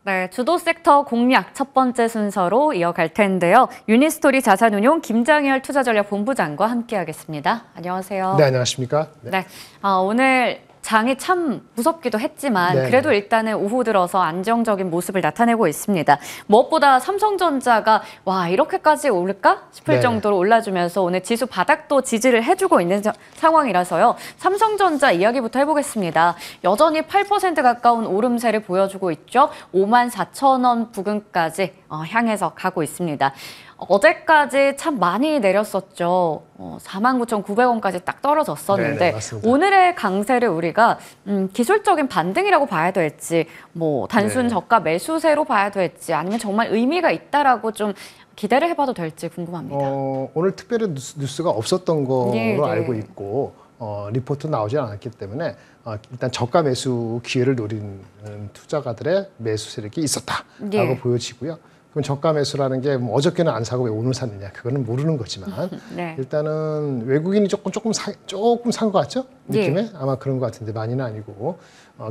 네, 주도 섹터 공략 첫 번째 순서로 이어갈 텐데요. 유니스토리 자산운용 김장열 투자전략본부장과 함께하겠습니다. 안녕하세요. 네, 안녕하십니까? 네, 오늘 장이 참 무섭기도 했지만 그래도 일단은 오후 들어서 안정적인 모습을 나타내고 있습니다. 무엇보다 삼성전자가 와 이렇게까지 오를까 싶을 정도로 올라주면서 오늘 지수 바닥도 지지를 해주고 있는 상황이라서요. 삼성전자 이야기부터 해보겠습니다. 여전히 8% 가까운 오름세를 보여주고 있죠. 54,000원 부근까지 향해서 가고 있습니다. 어제까지 참 많이 내렸었죠. 49,900원까지 딱 떨어졌었는데 오늘의 강세를 우리가 기술적인 반등이라고 봐야 될지 뭐 단순 저가 매수세로 봐야 될지 아니면 정말 의미가 있다라고 좀 기대를 해봐도 될지 궁금합니다. 오늘 특별히 뉴스가 없었던 거로 알고 있고 리포트 나오지 않았기 때문에 일단 저가 매수 기회를 노리는 투자가들의 매수 세력이 있었다라고 보여지고요. 그럼 저가 매수라는 게 뭐 어저께는 안 사고 왜 오늘 샀느냐 그거는 모르는 거지만 일단은 외국인이 조금 산 것 같죠? 느낌에 아마 그런 것 같은데 많이는 아니고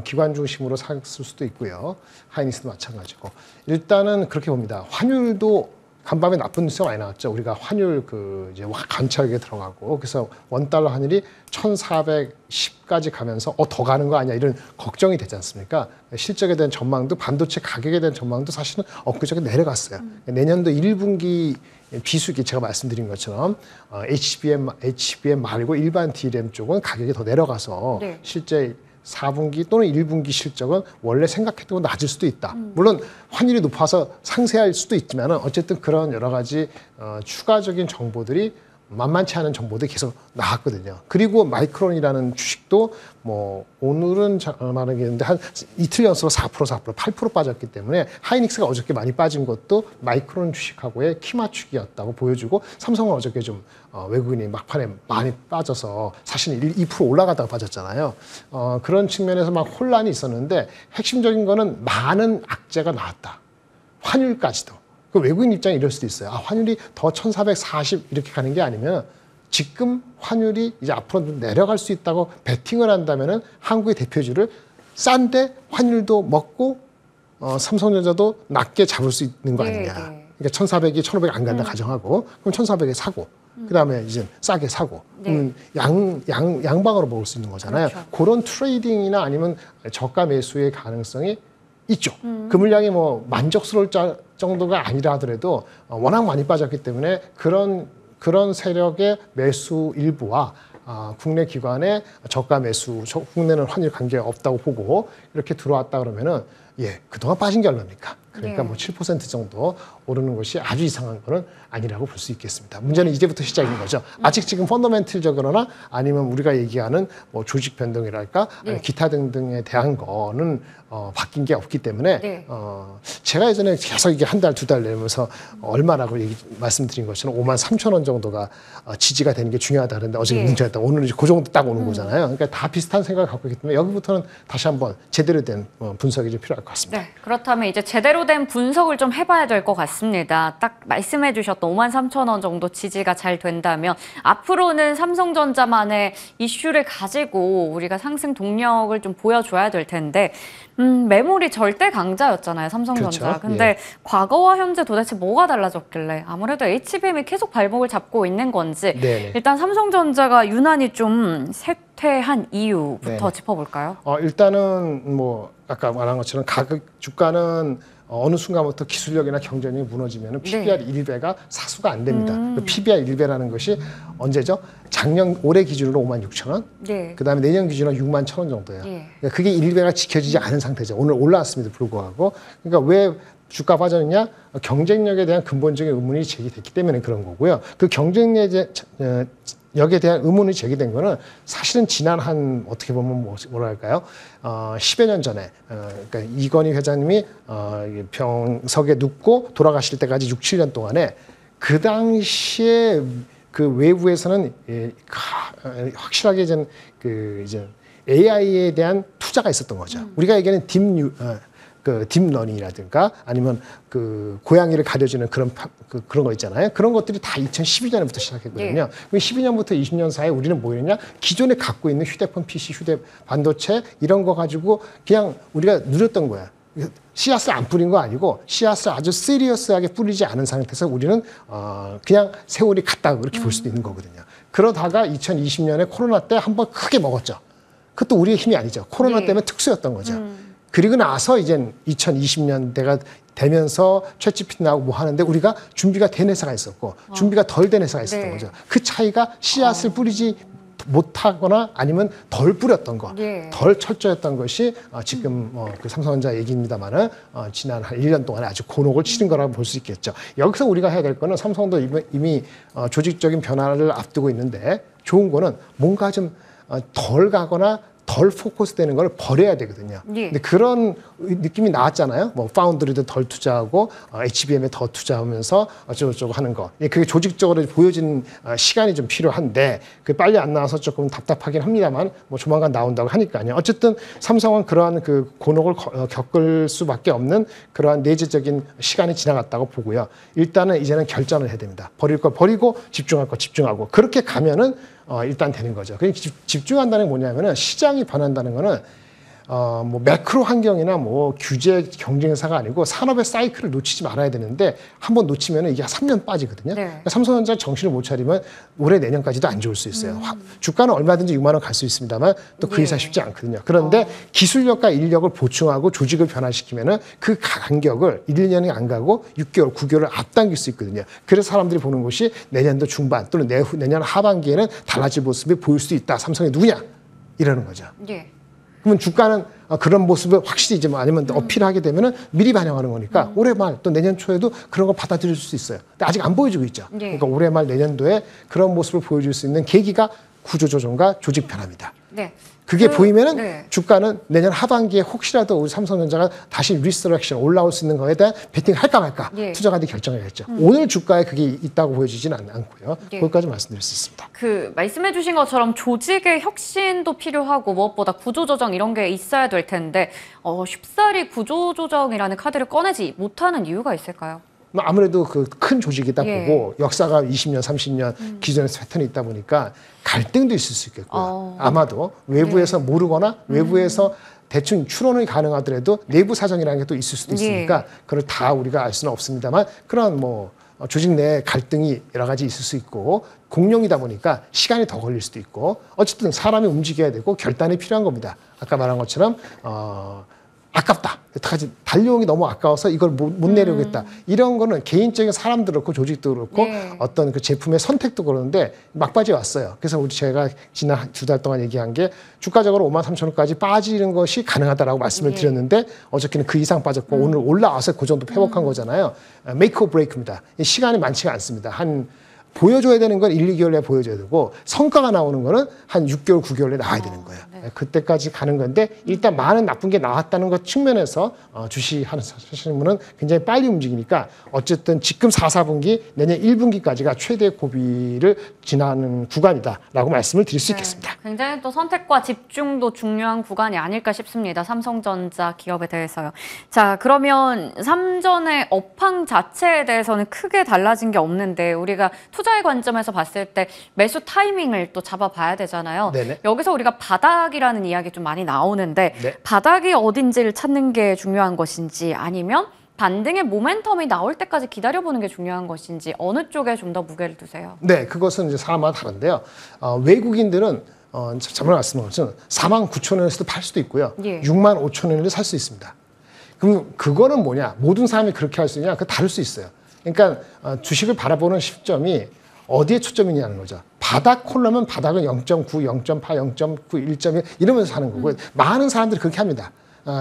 기관 중심으로 샀을 수도 있고요. 하이닉스도 마찬가지고 일단은 그렇게 봅니다. 환율도 간밤에 나쁜 뉴스가 많이 나왔죠. 우리가 환율 이제 관찰에 들어가고 그래서 원달러 환율이 1,410까지 가면서 더 가는 거 아니야 이런 걱정이 되지 않습니까? 실적에 대한 전망도 반도체 가격에 대한 전망도 사실은 엊그저께 내려갔어요. 내년도 1분기 비수기 제가 말씀드린 것처럼 HBM 말고 일반 DRAM 쪽은 가격이 더 내려가서 실제 4분기 또는 1분기 실적은 원래 생각했던 것보다 낮을 수도 있다. 물론 환율이 높아서 상쇄할 수도 있지만 어쨌든 그런 여러 가지 추가적인 정보들이 만만치 않은 정보들이 계속 나왔거든요. 그리고 마이크론이라는 주식도 뭐 오늘은 말하겠는데 한 이틀 연속으로 4%, 8% 빠졌기 때문에 하이닉스가 어저께 많이 빠진 것도 마이크론 주식하고의 키 맞추기였다고 보여주고 삼성은 어저께 좀 외국인이 막판에 많이 빠져서 사실 2% 올라가다가 빠졌잖아요. 그런 측면에서 막 혼란이 있었는데 핵심적인 거는 많은 악재가 나왔다. 환율까지도. 그 외국인 입장에 이럴 수도 있어요. 환율이 더 1,440 이렇게 가는 게 아니면 지금 환율이 이제 앞으로 내려갈 수 있다고 베팅을 한다면은 한국의 대표주를 싼데 환율도 먹고 삼성전자도 낮게 잡을 수 있는 거 아니냐. 그러니까 1,400이 1,500 안 간다 가정하고 그럼 1,400에 사고 그다음에 이제 싸게 사고 양방으로 먹을 수 있는 거잖아요. 그런 트레이딩이나 아니면 저가 매수의 가능성이 있죠. 그 물량이 뭐 만족스러울 정도가 아니라 하더라도 워낙 많이 빠졌기 때문에 그런 세력의 매수 일부와 국내 기관의 저가 매수, 국내는 환율 관계 없다고 보고 이렇게 들어왔다 그러면은 그동안 빠진 게 얼마입니까? 그러니까 뭐 7% 정도 오르는 것이 아주 이상한 거는 아니라고 볼 수 있겠습니다. 문제는 이제부터 시작인 거죠. 아직 지금 펀더멘틀적으로나 아니면 우리가 얘기하는 뭐 조직 변동이랄까 기타 등등에 대한 거는 바뀐 게 없기 때문에 제가 예전에 계속 이게 한 달, 두 달 내면서 얼마라고 말씀드린 것처럼 53,000원 정도가 지지가 되는 게 중요하다 그랬는데 어제 문제였다. 오늘은 그 정도 딱 오는 거잖아요. 그러니까 다 비슷한 생각을 갖고 있기 때문에 여기부터는 다시 한번 제대로 된 분석이 좀 필요할 것 같습니다. 그렇다면 이제 제대로 된 분석을 좀 해봐야 될 것 같습니다. 딱 말씀해 주셨던 53,000원 정도 지지가 잘 된다면 앞으로는 삼성전자만의 이슈를 가지고 우리가 상승 동력을 좀 보여줘야 될 텐데 매물이 절대 강자였잖아요, 삼성전자. 근데 과거와 현재 도대체 뭐가 달라졌길래 아무래도 HBM이 계속 발목을 잡고 있는 건지 일단 삼성전자가 유난히 좀 쇠퇴한 이유부터 짚어볼까요? 일단은 뭐 아까 말한 것처럼 주가는 어느 순간부터 기술력이나 경쟁력이 무너지면 PBR 1배가 사수가 안 됩니다. PBR 1배라는 것이 언제죠? 올해 기준으로 56,000원, 그다음에 내년 기준으로 61,000원 정도예요. 그러니까 그게 1배가 지켜지지 않은 상태죠. 오늘 올라왔음에도 불구하고. 그러니까 왜 주가 빠졌느냐? 경쟁력에 대한 근본적인 의문이 제기됐기 때문에 그런 거고요. 그 경쟁력에 대한 의문이 제기된 거는 사실은 지난 어떻게 보면 뭐랄까요? 10여 년 전에, 그러니까 이건희 회장님이 병석에 눕고 돌아가실 때까지 6, 7년 동안에 그 당시에 그 외부에서는 확실하게 이제 AI에 대한 투자가 있었던 거죠. 우리가 얘기하는 딥러닝이라든가 아니면 고양이를 가려주는 그런 거 있잖아요. 그런 것들이 다 2012년부터 시작했거든요. 12년부터 20년 사이에 우리는 뭐 했냐? 기존에 갖고 있는 휴대폰, PC, 반도체 이런 거 가지고 그냥 우리가 누렸던 거야. 씨앗을 안 뿌린 거 아니고 씨앗을 아주 시리어스하게 뿌리지 않은 상태에서 우리는 그냥 세월이 갔다 그렇게 볼 수도 있는 거거든요. 그러다가 2020년에 코로나 때 한번 크게 먹었죠. 그것도 우리의 힘이 아니죠. 코로나 때문에 특수였던 거죠. 그리고 나서 이제 2020년대가 되면서 챗GPT 나오고 뭐 하는데 우리가 준비가 된 회사가 있었고 준비가 덜 된 회사가 있었던 거죠. 그 차이가 씨앗을 뿌리지 못하거나 아니면 덜 뿌렸던 거, 덜 철저했던 것이 지금 그 삼성전자 얘기입니다만은 지난 한 1년 동안에 아주 곤혹을 치른 거라고 볼 수 있겠죠. 여기서 우리가 해야 될 거는 삼성도 이미 조직적인 변화를 앞두고 있는데 좋은 거는 뭔가 좀 덜 가거나 덜 포커스되는 걸 버려야 되거든요. 근데 그런 느낌이 나왔잖아요. 뭐 파운드리도 덜 투자하고 HBM에 더 투자하면서 어쩌고저쩌고 하는 거. 그게 조직적으로 보여진 시간이 좀 필요한데 그 빨리 안 나와서 조금 답답하긴 합니다만 뭐 조만간 나온다고 하니까요. 어쨌든 삼성은 그러한 그 곤혹을 겪을 수밖에 없는 그러한 내재적인 시간이 지나갔다고 보고요. 일단은 이제는 결정을 해야 됩니다. 버릴 거 버리고 집중할 거 집중하고 그렇게 가면은 일단 되는 거죠. 그러니까 집중한다는 게 뭐냐면은 시장이 변한다는 거는 뭐 매크로 환경이나 뭐 규제 경쟁사가 아니고 산업의 사이클을 놓치지 말아야 되는데 한번 놓치면은 이게 3년 빠지거든요. 그러니까 삼성전자 정신을 못 차리면 올해 내년까지도 안 좋을 수 있어요. 주가는 얼마든지 6만 원 갈 수 있습니다만 또 그 이상 쉽지 않거든요. 그런데 기술력과 인력을 보충하고 조직을 변화시키면은 그 간격을 1, 2년이 안 가고 6개월, 9개월을 앞당길 수 있거든요. 그래서 사람들이 보는 것이 내년도 중반 또는 내년 하반기에는 달라질 모습이 보일 수 있다. 삼성이 누구냐? 이러는 거죠. 그러면 주가는 그런 모습을 확실히 이제 뭐 아니면 어필하게 되면은 미리 반영하는 거니까 올해 말 또 내년 초에도 그런 걸 받아들일 수 있어요. 근데 아직 안 보여주고 있죠. 그러니까 올해 말 내년도에 그런 모습을 보여줄 수 있는 계기가 구조조정과 조직 변화입니다. 그게 보이면은 주가는 내년 하반기에 혹시라도 우리 삼성전자가 다시 리스트럭션 올라올 수 있는 거에 대한 베팅 할까 말까 투자가들이 결정해야겠죠. 오늘 주가에 그게 있다고 보여지지는 않고요. 그것까지 말씀드릴 수 있습니다. 그 말씀해주신 것처럼 조직의 혁신도 필요하고 무엇보다 구조조정 이런 게 있어야 될 텐데 쉽사리 구조조정이라는 카드를 꺼내지 못하는 이유가 있을까요? 아무래도 그 큰 조직이다 보고 역사가 20년, 30년 기존의 패턴이 있다 보니까 갈등도 있을 수 있겠고요. 아마도 외부에서 모르거나 외부에서 대충 추론이 가능하더라도 내부 사정이라는 게 또 있을 수도 있으니까 그걸 다 우리가 알 수는 없습니다만 그런 뭐 조직 내 갈등이 여러 가지 있을 수 있고 공룡이다 보니까 시간이 더 걸릴 수도 있고 어쨌든 사람이 움직여야 되고 결단이 필요한 겁니다. 아까 말한 것처럼 아깝다. 어떡하지? 달려오기 너무 아까워서 이걸 못 내려오겠다. 이런 거는 개인적인 사람도 그렇고 조직도 그렇고 어떤 그 제품의 선택도 그러는데 막바지 왔어요. 그래서 우리 제가 지난 2달 동안 얘기한 게 주가적으로 53,000원까지 빠지는 것이 가능하다라고 말씀을 드렸는데 어저께는 그 이상 빠졌고 오늘 올라와서 그 정도 회복한 거잖아요. 메이크 오 브레이크입니다. 시간이 많지가 않습니다. 보여줘야 되는 건 1, 2개월 내에 보여줘야 되고 성과가 나오는 거는 한 6개월, 9개월 내에 나와야 되는 거예요. 그때까지 가는 건데 일단 많은 나쁜 게 나왔다는 것 측면에서 주시하시는 분은 굉장히 빨리 움직이니까 어쨌든 지금 4, 4분기 내년 1분기까지가 최대 고비를 지나는 구간이다라고 말씀을 드릴 수 있겠습니다. 굉장히 또 선택과 집중도 중요한 구간이 아닐까 싶습니다. 삼성전자 기업에 대해서요. 자, 그러면 삼전의 업황 자체에 대해서는 크게 달라진 게 없는데 우리가 투자의 관점에서 봤을 때 매수 타이밍을 또 잡아봐야 되잖아요. 여기서 우리가 바닥이라는 이야기 좀 많이 나오는데 바닥이 어딘지를 찾는 게 중요한 것인지 아니면 반등의 모멘텀이 나올 때까지 기다려보는 게 중요한 것인지 어느 쪽에 좀 더 무게를 두세요? 네, 그것은 이제 사람마다 다른데요. 외국인들은 저번에 말씀한 것처럼 49,000원에서도 팔 수도 있고요. 65,000원에도 살 수 있습니다. 그럼 그거는 뭐냐? 모든 사람이 그렇게 할 수 있냐? 그거 다를 수 있어요. 그러니까 주식을 바라보는 시점이 어디에 초점이냐는 거죠. 바닥 콜라면 바닥은 0.9, 0.8, 0.9, 1.1 이러면서 사는 거고요. 많은 사람들이 그렇게 합니다.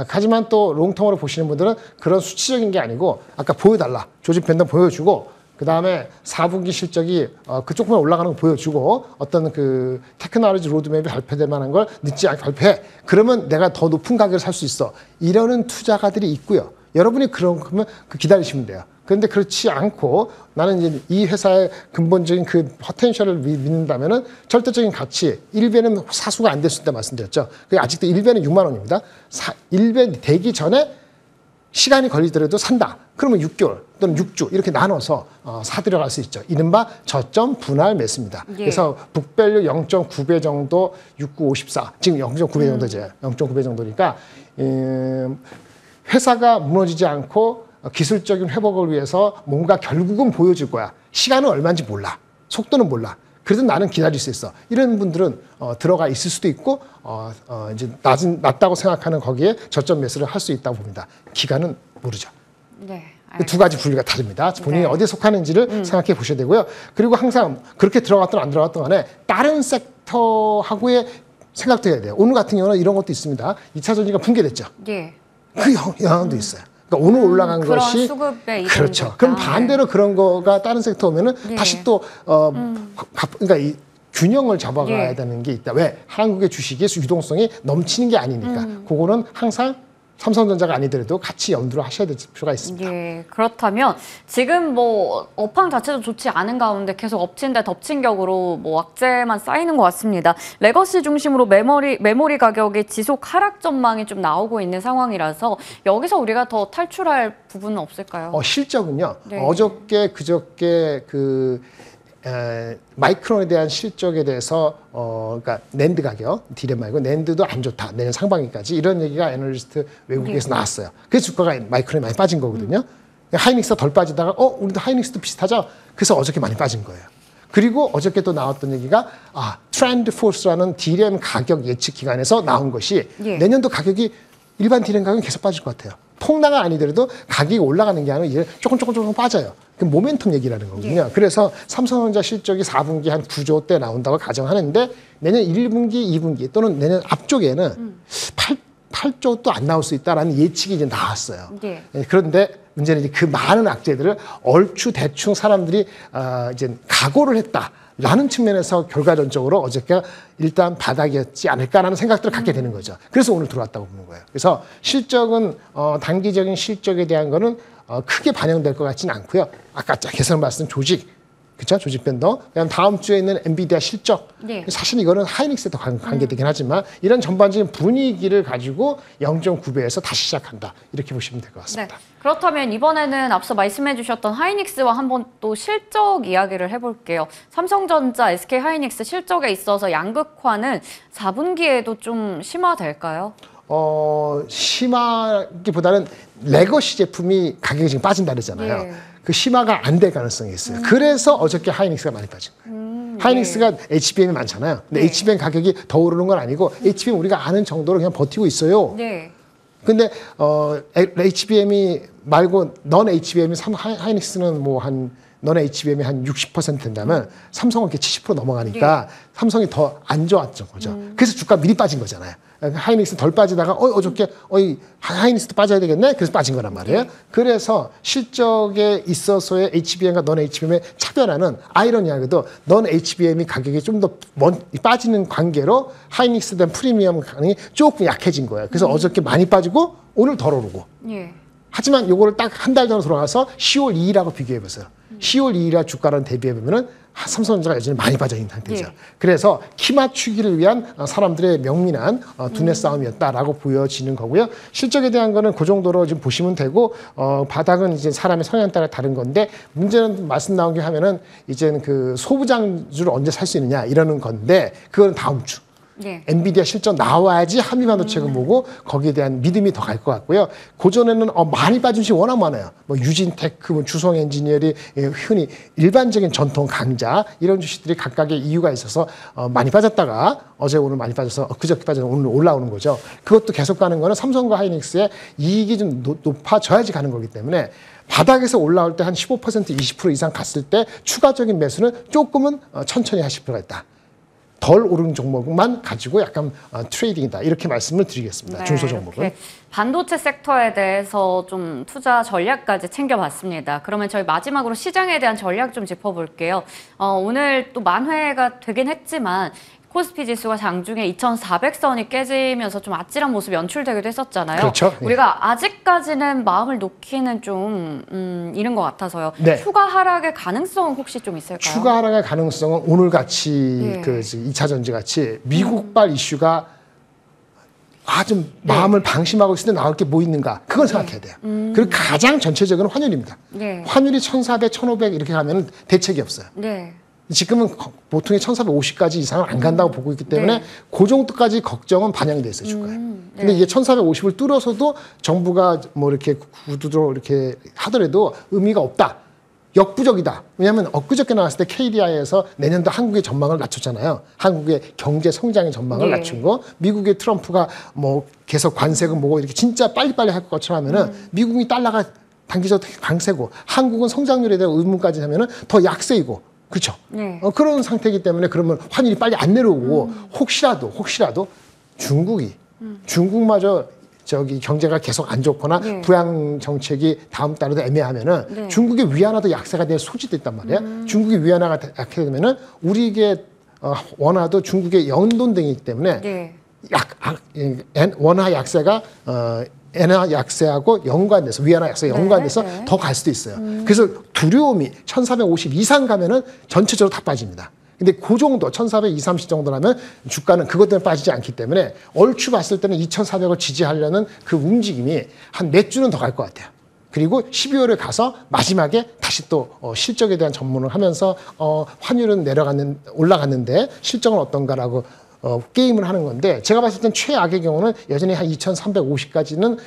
하지만 또 롱텀으로 보시는 분들은 그런 수치적인 게 아니고 아까 보여달라. 조직 변동 보여주고 그다음에 4분기 실적이 그쪽만 올라가는 거 보여주고 어떤 그 테크놀로지 로드맵이 발표될 만한 걸 늦지 않게 발표해. 그러면 내가 더 높은 가격을 살 수 있어. 이러는 투자가들이 있고요. 여러분이 그러면 기다리시면 돼요. 그런데 그렇지 않고 나는 이제 이 회사의 근본적인 그 포텐셜을 믿는다면은 절대적인 가치 1배는 사수가 안 될 수 있다 말씀드렸죠. 아직도 1배는 6만 원입니다. 1배 되기 전에 시간이 걸리더라도 산다. 그러면 6개월 또는 6주 이렇게 나눠서 사들여갈 수 있죠. 이른바 저점 분할 매수입니다. 그래서 북밸류 0.9배 정도 6954 지금 0.9배 정도죠. 0.9배 정도니까 회사가 무너지지 않고 기술적인 회복을 위해서 뭔가 결국은 보여줄 거야. 시간은 얼마인지 몰라. 속도는 몰라. 그래도 나는 기다릴 수 있어. 이런 분들은 들어가 있을 수도 있고 이제 낮다고 생각하는 거기에 저점 매수를 할 수 있다고 봅니다. 기간은 모르죠. 네. 두 가지 분류가 다릅니다. 본인이 네. 어디에 속하는지를 생각해 보셔야 되고요. 그리고 항상 그렇게 들어갔든 안 들어갔든 간에 다른 섹터하고의 생각도 해야 돼요. 오늘 같은 경우는 이런 것도 있습니다. 2차 전지가 붕괴됐죠. 예. 그 영향도 있어요. 그러니까 오늘 올라간 그런 것이 수급의 이동이 그렇죠. 있다. 그럼 반대로 그런 거가 다른 섹터 오면은 예. 다시 또 그러니까 이 균형을 잡아가야 예. 되는 게 있다. 왜? 한국의 주식의 유동성이 넘치는 게 아니니까. 그거는 항상 삼성전자가 아니더라도 같이 염두를 하셔야 될 필요가 있습니다. 예, 그렇다면 지금 뭐 업황 자체도 좋지 않은 가운데 계속 엎친 데 덮친 격으로 뭐 악재만 쌓이는 것 같습니다. 레거시 중심으로 메모리 가격의 지속 하락 전망이 좀 나오고 있는 상황이라서 여기서 우리가 더 탈출할 부분은 없을까요? 실적은요. 네. 어저께 그저께 마이크론에 대한 실적에 대해서 그러니까 낸드 가격, 디램 말고 낸드도 안 좋다. 내년 상반기까지 이런 얘기가 애널리스트 외국에서 나왔어요. 그래서 주가가 마이크론이 많이 빠진 거거든요. 하이닉스가 덜 빠지다가 우리도 하이닉스도 비슷하죠. 그래서 어저께 많이 빠진 거예요. 그리고 어저께 또 나왔던 얘기가 트렌드 포스라는 디램 가격 예측 기관에서 나온 것이 예. 내년도 가격이 일반 디램 가격은 계속 빠질 것 같아요. 폭락은 아니더라도 가격이 올라가는 게 아니라 이제 조금 빠져요. 그 모멘텀 얘기라는 거거든요. 예. 그래서 삼성전자 실적이 4분기 한 9조 대 나온다고 가정하는데 내년 1분기, 2분기 또는 내년 앞쪽에는 8조도 안 나올 수 있다라는 예측이 이제 나왔어요. 예. 그런데 문제는 이제 그 많은 악재들을 얼추 대충 사람들이 이제 각오를 했다라는 측면에서 결과론적으로 어저께 일단 바닥이었지 않을까라는 생각들을 갖게 되는 거죠. 그래서 오늘 들어왔다고 보는 거예요. 그래서 실적은 단기적인 실적에 대한 거는 크게 반영될 것 같지는 않고요. 아까 계속 말씀 조직, 그렇죠? 조직 변동. 그다음 다음 주에 있는 엔비디아 실적. 네. 사실 이거는 하이닉스에 더 관계되긴 하지만 이런 전반적인 분위기를 가지고 0.9배에서 다시 시작한다. 이렇게 보시면 될 것 같습니다. 네. 그렇다면 이번에는 앞서 말씀해 주셨던 하이닉스와 한번 또 실적 이야기를 해볼게요. 삼성전자, SK 하이닉스 실적에 있어서 양극화는 4분기에도 좀 심화될까요? 심하기보다는 레거시 제품이 가격이 지금 빠진다 그러잖아요. 예. 그 심화가 안 될 가능성이 있어요. 그래서 어저께 하이닉스가 많이 빠진 거예요. 하이닉스가 HBM이 많잖아요. 근데 네. HBM 가격이 더 오르는 건 아니고 HBM 우리가 아는 정도로 그냥 버티고 있어요. 네. 근데 HBM이 말고 넌 HBM이 하이닉스는 뭐 넌 HBM이 한 60% 된다면 삼성은 이렇게 70% 넘어가니까 삼성이 더 안 좋았죠, 그죠? 그래서 주가 미리 빠진 거잖아요. 하이닉스 덜 빠지다가 어저께 하이닉스도 빠져야 되겠네. 그래서 빠진 거란 말이에요. 그래서 실적에 있어서의 HBM과 넌 HBM의 차별화는 아이러니하게도 넌 HBM이 가격이 좀 더 빠지는 관계로 하이닉스에 대한 프리미엄 강이 조금 약해진 거예요. 그래서 어저께 많이 빠지고 오늘 덜 오르고. 예. 하지만 요거를 딱 한 달 전으로 돌아가서 10월 2일하고 비교해 보세요. 10월 2일에 주가랑 대비해 보면은 삼성전자가 여전히 많이 빠져 있는 상태죠. 예. 그래서 키 맞추기를 위한 사람들의 명민한 두뇌 싸움이었다라고 보여지는 거고요. 실적에 대한 거는 그 정도로 지금 보시면 되고 바닥은 이제 사람의 성향에 따라 다른 건데 문제는 말씀 나온 게 하면은 이제는 그 소부장주를 언제 살 수 있느냐 이러는 건데 그거는 다음 주. 네. 엔비디아 실적 나와야지 한미반도체가 보고 거기에 대한 믿음이 더 갈 것 같고요. 고전에는 많이 빠진 주식이 워낙 많아요. 뭐 유진테크, 뭐 주성엔지니어리, 흔히 일반적인 전통 강자 이런 주식들이 각각의 이유가 있어서 많이 빠졌다가 어제 오늘 많이 빠져서 그저께 빠져서 오늘 올라오는 거죠. 그것도 계속 가는 거는 삼성과 하이닉스의 이익이 좀 높아져야지 가는 거기 때문에 바닥에서 올라올 때 한 15% 20% 이상 갔을 때 추가적인 매수는 조금은 천천히 하실 필요가 있다. 덜 오른 종목만 가지고 약간 트레이딩이다 이렇게 말씀을 드리겠습니다. 네, 중소 종목은. 이렇게 반도체 섹터에 대해서 좀 투자 전략까지 챙겨봤습니다. 그러면 저희 마지막으로 시장에 대한 전략 좀 짚어볼게요. 오늘 또 만회가 되긴 했지만 코스피 지수가 장중에 2,400선이 깨지면서 좀 아찔한 모습 연출되기도 했었잖아요. 그렇죠. 우리가 아직까지는 마음을 놓기는 좀 이른 것 같아서요. 네. 추가 하락의 가능성은 혹시 좀 있을까요? 추가 하락의 가능성은 오늘 같이 네. 그 2차 전지 같이 미국발 이슈가 좀 마음을 방심하고 있을 때 나올 게 뭐 있는가 그건 생각해야 돼요. 그리고 가장 전체적인 환율입니다. 네. 환율이 1,400, 1,500 이렇게 가면 대책이 없어요. 네. 지금은 보통의 1450까지 이상은 안 간다고 보고 있기 때문에 그 정도까지 걱정은 반영돼 있어요, 주가에. 근데 이게 1450을 뚫어서도 정부가 뭐 이렇게 구두로 이렇게 하더라도 의미가 없다. 역부족이다. 왜냐하면 엊그저께 나왔을 때 KDI에서 내년도 한국의 전망을 낮췄잖아요. 한국의 경제 성장의 전망을 낮춘 거. 미국의 트럼프가 뭐 계속 관세고 뭐고 이렇게 진짜 빨리빨리 할 것처럼 하면은 미국이 달러가 단기적으로 강세고 한국은 성장률에 대한 의문까지 하면은 더 약세이고. 그렇죠. 그런 상태이기 때문에 그러면 환율이 빨리 안 내려오고 혹시라도 중국마저 저기 경제가 계속 안 좋거나 부양 정책이 다음 달에도 애매하면은 중국의 위안화도 약세가 될 소지도 있단 말이에요. 중국의 위안화가 약해지면은 우리에게 원화도 중국의 연돈등이기 때문에 원화 약세가 엔화 약세하고 연관돼서 위안화 약세 연관돼서 더 갈 수도 있어요. 그래서 두려움이 1450 이상 가면은 전체적으로 다 빠집니다. 근데 그 정도 1420, 30 정도라면 주가는 그것 때문에 빠지지 않기 때문에 얼추 봤을 때는 2400을 지지하려는 그 움직임이 한 몇 주는 더 갈 것 같아요. 그리고 12월에 가서 마지막에 다시 또 실적에 대한 전문을 하면서 환율은 올라갔는데 실적은 어떤가라고 게임을 하는 건데 제가 봤을 땐 최악의 경우는 여전히 한 2350까지는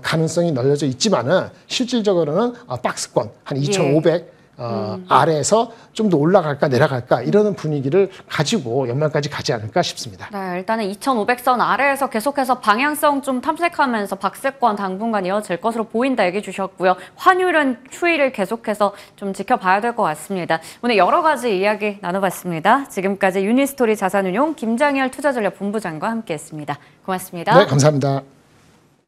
가능성이 널려져 있지만은 실질적으로는 박스권 한 2500 아래에서 좀 더 올라갈까 내려갈까 이러는 분위기를 가지고 연말까지 가지 않을까 싶습니다. 네, 일단은 2500선 아래에서 계속해서 방향성 좀 탐색하면서 박스권 당분간 이어질 것으로 보인다 얘기해 주셨고요. 환율은 추이를 계속해서 좀 지켜봐야 될 것 같습니다. 오늘 여러 가지 이야기 나눠봤습니다. 지금까지 유니스토리 자산운용 김장열 투자전략본부장과 함께했습니다. 고맙습니다. 네, 감사합니다.